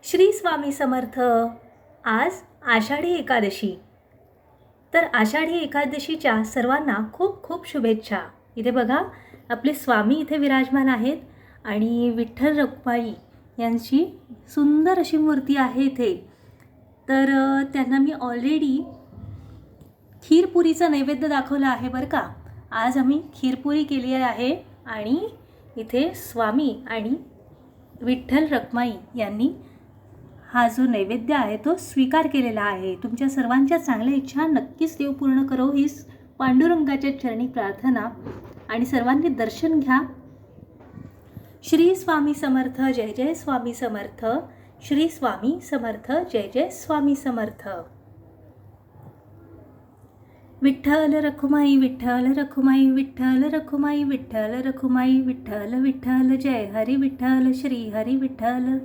श्री स्वामी समर्थ. आज आषाढी एकादशी. तर आषाढी एकादशीच्या सर्वांना खूप खूप शुभेच्छा. इथे बघा आपले स्वामी इथे विराजमान आहेत आणि विठ्ठल रखुमाई यांची सुंदर अशी मूर्ती आहे इथे. तर त्यांना मी ऑलरेडी खीरपुरीचा नैवेद्य दाखवला आहे बरं का. आज आम्ही खीरपुरी केली आहे आणि इथे स्वामी आणि विठ्ठल रखुमाई यांनी हा जो नैवेद्य आहे तो स्वीकार केलेला आहे. तुमच्या सर्वांच्या चांगल्या इच्छा नक्कीच देव पूर्ण करो ही पांडुरंगाच्या चरणी प्रार्थना. आणि सर्वांनी दर्शन घ्या. श्री स्वामी समर्थ. जय जय स्वामी समर्थ. श्री स्वामी समर्थ. जय जय स्वामी समर्थ. विठ्ठल रखुमाई विठ्ठल रखुमाई विठ्ठल रखुमाई विठ्ठल रखुमाई विठ्ठल विठ्ठल. जय हरी विठ्ठल श्री हरी विठ्ठल.